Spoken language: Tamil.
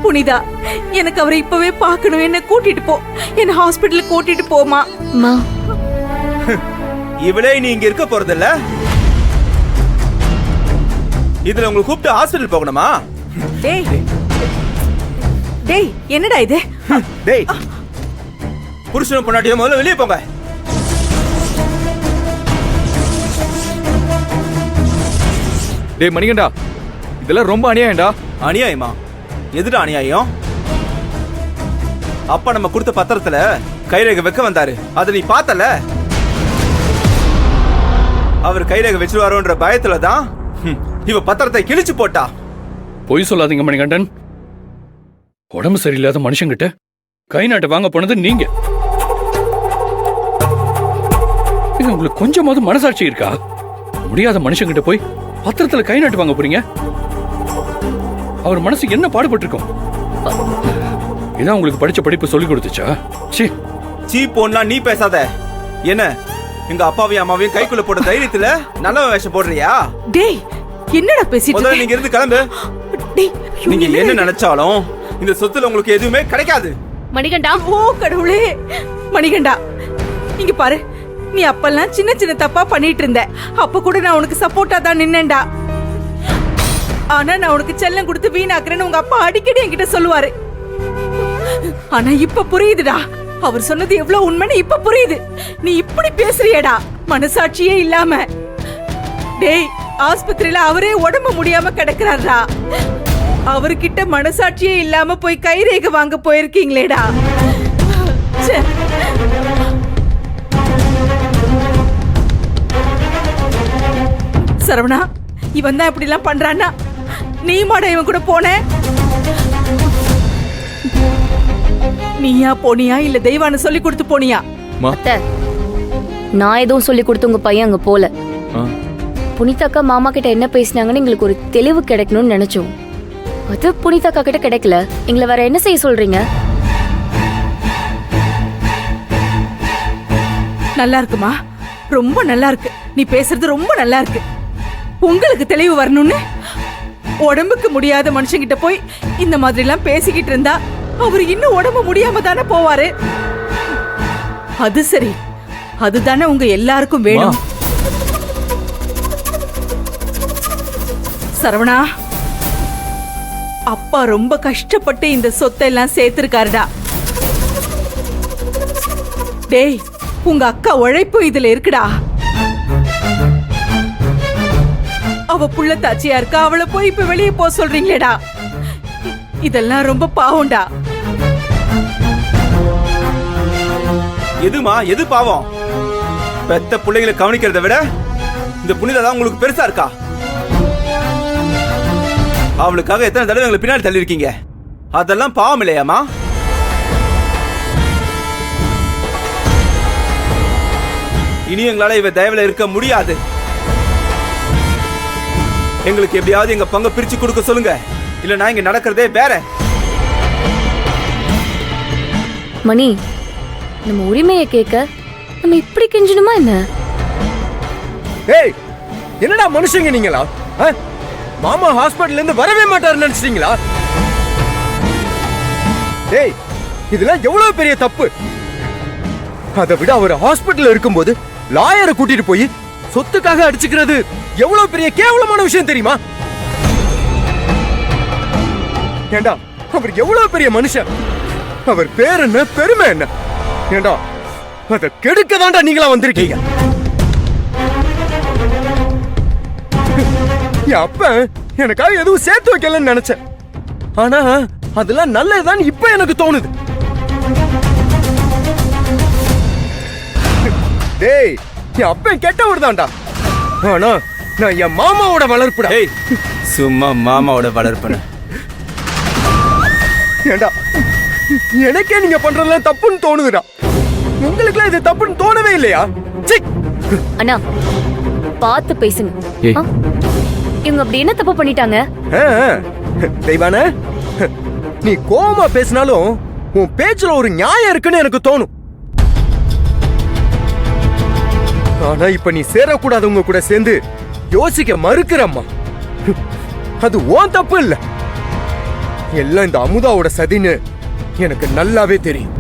புனிதா, எனக்கு அவரை இப்பவே பார்க்கணும். என்ன கூட்டிட்டு போ, என்ன ஹாஸ்பிடலுக்கு கூட்டிட்டு போமா. இவளே நீ இங்க இருக்க போறதில்ல. இதுல உங்களுக்கு கூப்பிட்டு ஹாஸ்பிடல் போகணுமா? டேய் டேய், என்னடா இது? டேய், புருஷனும் பொண்டாட்டியும் முதல்ல வெளியே போங்க. டேய் மணிகண்டா, இதெல்லாம் ரொம்ப அநியாயம்டா. அநியாயமா? எதுடா அநியாயம்? அப்பா நம்ம கொடுத்த பத்திரத்துல கைரேகை வைக்க வந்தாரு, அதை நீ பார்த்தல? அவர் கைரேகை வச்சிருவாரோன்ற பயத்துல தான் இவ பத்திரத்தை கிழிச்சு போட்டா. பொய் சொல்லாதீங்க மணிகண்டன். உடம்பு சரியில்லாத மனுஷங்கிட்ட கை நாட்டை வாங்க போனது நீங்க. உங்களுக்கு கொஞ்சமாவது மனசாட்சி இருக்கா? முடியாத மனுஷங்கிட்ட போய் பத்திரத்துல கை நாட்டு வாங்க போறீங்க. அவர் மனசு என்ன பாடுபட்டு இருக்கும்? இதான் உங்களுக்கு படிச்ச படிப்பு சொல்லி கொடுத்துச்சா? சீ போன்லாம் நீ பேசாத. என்ன எங்க அப்பாவையும் அம்மாவையும் கைக்குள்ள போட தைரியத்துல நல்ல வேஷம் போடுறியா? டேய், என்னடா பேசிட்டு முதல்ல நீங்க இருந்து கிளம்பு. டேய், நீங்க என்ன நினைச்சாலும் இந்த சொத்துல உங்களுக்கு எதுவுமே கிடைக்காது. மணிகண்டா, ஓ கடவுளே. மணிகண்டா, இங்க பாரு, நீ அப்பெல்லாம் சின்ன சின்ன தப்பா பண்ணிட்டு இருந்த. அப்ப கூட நான் உனக்கு சப்போர்ட்டா தான் நின்னேன்டா. ஆனா நான் உனக்கு செல்லம் கொடுத்து வீணாக்குறேன்னு உங்க அப்பா அடிக்கடி என்கிட்ட சொல்லுவாரு. ஆனா இப்ப புரியுதுடா, அவர் சொன்னது எவ்வளவு உண்மைன்னு இப்ப புரியுது. நீ இப்படி பேசுறியடா, மனசாட்சியே இல்லாம. டேய், ஆஸ்பத்திரியில அவரே உடம்பு முடியாம கிடக்குறாரா. அவர்கிட்ட மனசாட்சியே இல்லாம போய் கைரேகை வாங்க போயிருக்கீங்களேடா. சரவணா, இவன் தான் இப்படி எல்லாம் பண்றான்னா நீ மாட இவன் கூட போன? நீயா போனியா இல்ல தெய்வான சொல்லி கொடுத்து போனியா? நான் எதுவும் சொல்லி கொடுத்து உங்க பையன் அங்க போல. புனிதாக்கா மாமா கிட்ட என்ன பேசினாங்கன்னு எங்களுக்கு ஒரு தெளிவு கிடைக்கணும்னு நினைச்சோம். அது புனிதாக்கா கிட்ட கிடைக்கல. எங்களை வேற என்ன செய்ய சொல்றீங்க? நல்லா இருக்குமா? ரொம்ப நல்லா இருக்கு. நீ பேசுறது ரொம்ப நல்லா இருக்கு. உங்களுக்கு தெளிவு வரணும்னு உடம்புக்கு முடியாத மனுஷங்கிட்ட போய் இந்த மாதிரி எல்லாம் பேசிக்கிட்டு இருந்தா அவர் இன்னும் உடம்பு முடியாம தானே போவாரு. அது சரி, அதுதானே உங்க எல்லாருக்கும் வேணும். சரவணா, அப்பா ரொம்ப கஷ்டப்பட்டு இந்த சொத்தை எல்லாம் சேர்த்திருக்காருடா. டேய், உங்க அக்கா உழைப்பு இதுல இருக்குடா. அவ புள்ள தாச்சியா இருக்கா, அவளை போய் இப்ப வெளியே போக சொல்றீங்களேடா. இதெல்லாம் ரொம்ப பாவம்டா. எதுமா எது பாவம்? பெத்த பிள்ளைகளை கவனிக்கிறத விட இந்த புனிதா தான் உங்களுக்கு பெருசா இருக்கா? அவளுக்காக எத்தனை தடவை எங்களை பின்னாடி தள்ளி இருக்கீங்க. அதெல்லாம் பாவம் இல்லையாமா? இனி எங்களால இவ தயவுல இருக்க முடியாது. எங்களுக்கு எப்படியாவது எங்க பங்கு பிரிச்சு கொடுக்க சொல்லுங்க, இல்ல நான் இங்க நடக்கிறதே வேற. மணி, நம்ம உரிமையை கேட்க நம்ம இப்படி கெஞ்சணுமா என்ன? ஏய், என்னடா மனுஷங்க நீங்களா? மாமா ஹாஸ்பிடல்ல இருந்து வரவே மாட்டாரு நினைச்சிட்டீங்களா? ஏய், இதெல்லாம் எவ்வளவு பெரிய தப்பு. அதை விட அவர் ஹாஸ்பிடல்ல இருக்கும்போது லாயரை கூட்டிட்டு போய் சொத்துக்காக அடிச்சுக்கிறது எவ்வளவு பெரிய கேவலமான விஷயம் தெரியுமா? ஏண்டா, அவர் எவ்வளவு பெரிய மனுஷன். அவர் பேர் என்ன, பெருமை என்ன? ஏண்டா, அதை கெடுக்க தாண்டா நீங்களா வந்திருக்கீங்க. என் அப்ப எனக்காக எதுவும் சேர்த்து வைக்கலன்னு நினைச்சேன். ஆனா அதெல்லாம் நல்லதுதான் இப்ப எனக்கு தோணுது. டேய், என் அப்பன் கெட்டவர் தான்டா. ஆனா நான் என் மாமாவோட வளர்ப்புடா. ஏய், சும்மா மாமாவோட வளர்ப்புன. ஏண்டா, எனக்கே நீங்க பண்றதெல்லாம் தப்புன்னு தோணுதுடா. உங்களுக்குலாம் இது தப்புன்னு தோணவே இல்லையா? அண்ணா, பார்த்து பேசுங்க. இவங்க அப்படி என்ன தப்பு பண்ணிட்டாங்க? தெய்வான, நீ கோவமா பேசினாலும் உன் பேச்சுல ஒரு நியாயம் இருக்குன்னு எனக்கு தோணும். ஆனா இப்ப நீ சேரக்கூடாதவங்க கூட சேர்ந்து யோசிக்க மறுக்கிறம்மா. அது உன் தப்பு இல்ல. எல்லாம் இந்த அமுதாவோட சதின்னு எனக்கு நல்லாவே தெரியும்.